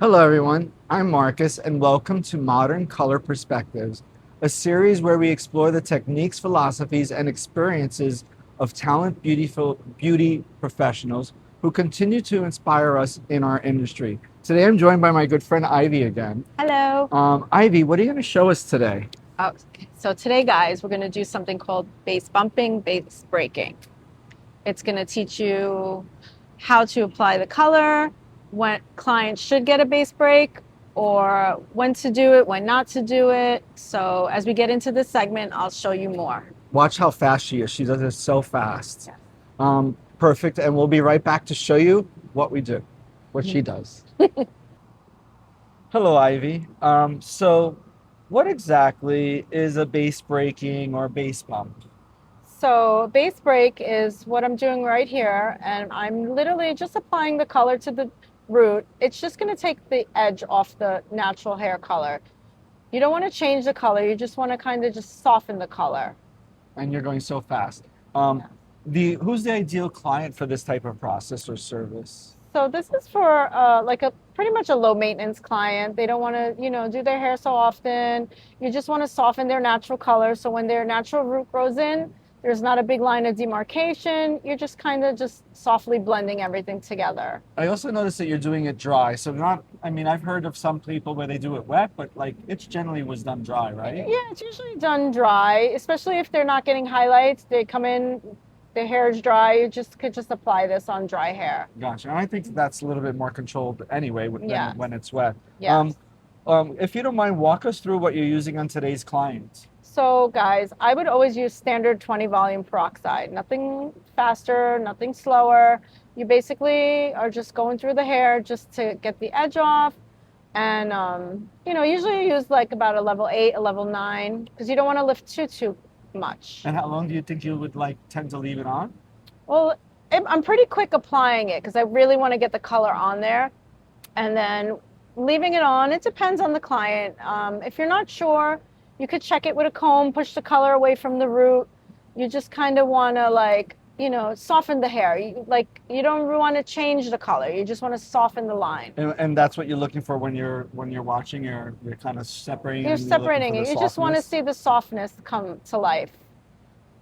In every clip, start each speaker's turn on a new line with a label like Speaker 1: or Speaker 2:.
Speaker 1: Hello, everyone. I'm Marcus, and welcome to Modern Color Perspectives, a series where we explore the techniques, philosophies, and experiences of beauty professionals who continue to inspire us in our industry. Today, I'm joined by my good friend Ivy again.
Speaker 2: Hello.
Speaker 1: Ivy, what are you going to show us today?
Speaker 2: So today, guys, we're going to do something called base bumping, base breaking. It's going to teach you how to apply the color, when clients should get a base break, or when to do it, when not to do it. So as we get into this segment, I'll show you more.
Speaker 1: Watch how fast she is. She does it so fast.
Speaker 2: Yeah.
Speaker 1: Perfect. And we'll be right back to show you what we do, what she does. Hello, Ivy. So what exactly is a base breaking or base bump?
Speaker 2: So base break is what I'm doing right here, and I'm literally just applying the color to the root. It's just going to take the edge off the natural hair color. You don't want to change the color. You just want to kind of just soften the color.
Speaker 1: And you're going so fast. Who's the ideal client for this type of process or service?
Speaker 2: So this is for like a pretty much a low maintenance client. They don't want to, do their hair so often. You just want to soften their natural color. So when their natural root grows in, there's not a big line of demarcation. You're just kind of just softly blending everything together.
Speaker 1: I also noticed that you're doing it dry. So I've heard of some people where they do it wet, but like it's generally was done dry, right?
Speaker 2: Yeah, it's usually done dry, especially if they're not getting highlights. They come in, the hair is dry. You could just apply this on dry hair.
Speaker 1: Gotcha. And I think that's a little bit more controlled anyway
Speaker 2: Yes.
Speaker 1: when it's wet.
Speaker 2: Yes.
Speaker 1: If you don't mind, walk us through what you're using on today's client.
Speaker 2: So guys, I would always use standard 20 volume peroxide. Nothing faster, nothing slower. You basically are just going through the hair just to get the edge off. And, usually you use like about a level 8, a level 9, because you don't want to lift too much.
Speaker 1: And how long do you think you would tend to leave it on?
Speaker 2: Well, I'm pretty quick applying it because I really want to get the color on there. And then leaving it on, it depends on the client. If you're not sure, you could check it with a comb, push the color away from the root. You just kind of want to soften the hair. You don't want to change the color. You just want to soften the line.
Speaker 1: And that's what you're looking for when you're watching. You're kind of separating.
Speaker 2: You're separating it. You just want to see the softness come to life.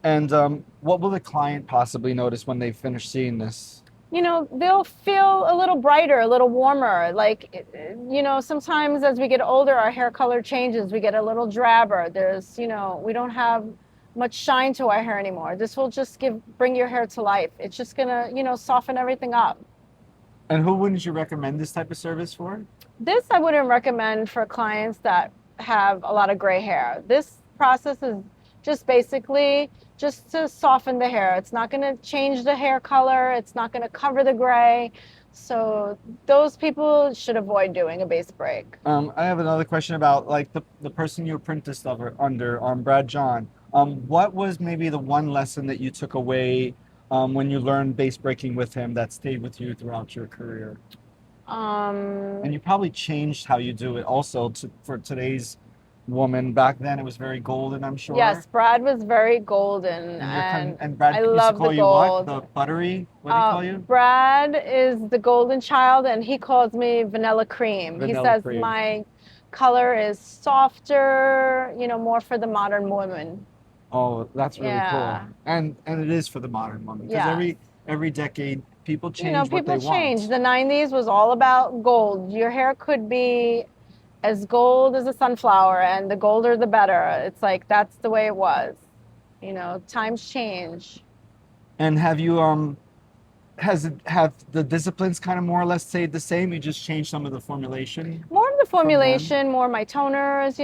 Speaker 1: And what will the client possibly notice when they finish seeing this?
Speaker 2: They'll feel a little brighter, a little warmer. Sometimes as we get older, our hair color changes. We get a little drabber. We don't have much shine to our hair anymore. This will just bring your hair to life. It's just gonna, soften everything up.
Speaker 1: And who wouldn't you recommend this type of service for?
Speaker 2: This I wouldn't recommend for clients that have a lot of gray hair. This process is just basically just to soften the hair. It's not going to change the hair color. It's not going to cover the gray. So those people should avoid doing a base break.
Speaker 1: I have another question about the person you apprenticed under, Brad John. What was maybe the one lesson that you took away when you learned base breaking with him that stayed with you throughout your career? And you probably changed how you do it also for today's woman. Back then it was very golden, I'm sure.
Speaker 2: Yes, Brad was very golden,
Speaker 1: and Brad
Speaker 2: I
Speaker 1: used to
Speaker 2: love
Speaker 1: call
Speaker 2: the
Speaker 1: you
Speaker 2: gold.
Speaker 1: what? The buttery? What do he call you?
Speaker 2: Brad is the golden child, and he calls me vanilla cream. He says
Speaker 1: cream.
Speaker 2: my color is softer, more for the modern woman.
Speaker 1: Oh, that's really
Speaker 2: Yeah.
Speaker 1: cool. And it is for the modern woman because
Speaker 2: Yeah.
Speaker 1: every decade people change what
Speaker 2: People
Speaker 1: they
Speaker 2: change.
Speaker 1: want.
Speaker 2: The 90s was all about gold. Your hair could be as gold as a sunflower, and the golder the better. It's like that's the way it was. Times change.
Speaker 1: And have the disciplines kind of more or less stayed the same? You just changed some of the formulation?
Speaker 2: More of the formulation, more my toners,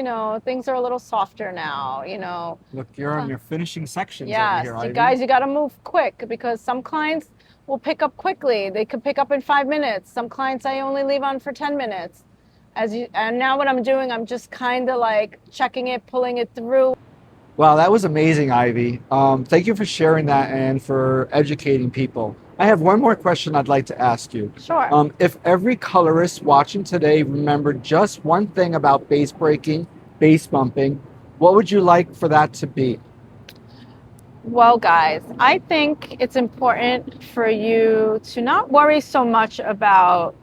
Speaker 2: things are a little softer now,
Speaker 1: Look, you're on your finishing sections over
Speaker 2: Yes,
Speaker 1: here,
Speaker 2: you
Speaker 1: Ivy.
Speaker 2: guys, you got to move quick because some clients will pick up quickly. They could pick up in 5 minutes. Some clients I only leave on for 10 minutes. And now what I'm doing, I'm just kind of like checking it, pulling it through.
Speaker 1: Wow, that was amazing, Ivy. Thank you for sharing that and for educating people. I have one more question I'd like to ask you.
Speaker 2: Sure.
Speaker 1: If every colorist watching today remembered just one thing about base breaking, base bumping, what would you like for that to be?
Speaker 2: Well, guys, I think it's important for you to not worry so much about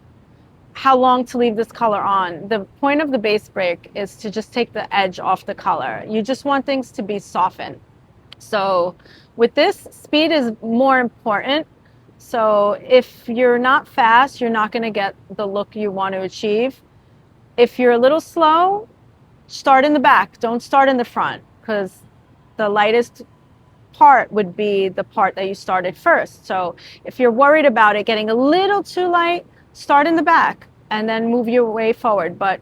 Speaker 2: how long to leave this color on. The point of the base break is to just take the edge off the color. You just want things to be softened. So with this, speed is more important. So if you're not fast, you're not going to get the look you want to achieve. If you're a little slow, start in the back. Don't start in the front, because the lightest part would be the part that you started first. So if you're worried about it getting a little too light, start in the back and then move your way forward. But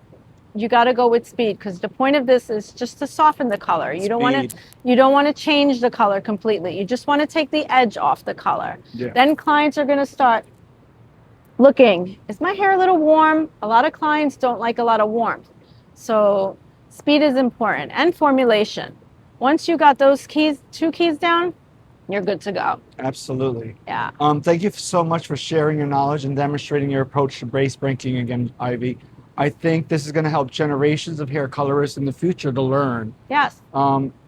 Speaker 2: you got to go with speed, because the point of this is just to soften the color. You don't want to change the color completely. You just want to take the edge off the color.
Speaker 1: Yeah.
Speaker 2: Then clients are going to start looking, is my hair a little warm? A lot of clients don't like a lot of warmth. So speed is important, and formulation. Once you got those two keys down, you're good to go.
Speaker 1: Absolutely.
Speaker 2: Yeah.
Speaker 1: Thank you so much for sharing your knowledge and demonstrating your approach to base breaking again, Ivy. I think this is going to help generations of hair colorists in the future to learn.
Speaker 2: Yes.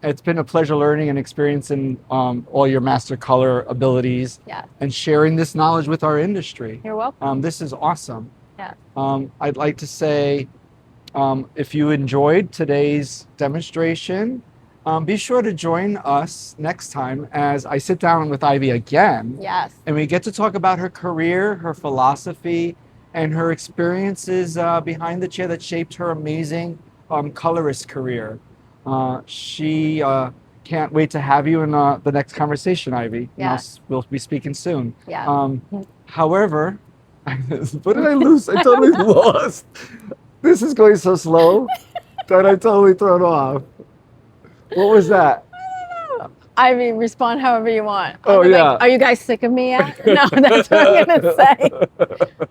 Speaker 1: It's been a pleasure learning and experiencing all your master color abilities,
Speaker 2: Yeah.
Speaker 1: and sharing this knowledge with our industry.
Speaker 2: You're welcome.
Speaker 1: This is awesome.
Speaker 2: Yeah.
Speaker 1: I'd like to say, if you enjoyed today's demonstration, be sure to join us next time as I sit down with Ivy again.
Speaker 2: Yes.
Speaker 1: And we get to talk about her career, her philosophy, and her experiences behind the chair that shaped her amazing colorist career. She can't wait to have you in the next conversation, Ivy.
Speaker 2: Yes.
Speaker 1: We'll be speaking soon.
Speaker 2: Yeah.
Speaker 1: However, what did I lose? I totally lost. This is going so slow that I totally thrown off. What was that?
Speaker 2: I mean, respond however you want.
Speaker 1: Oh, yeah.
Speaker 2: Like, are you guys sick of me yet? No, that's what I'm going to say.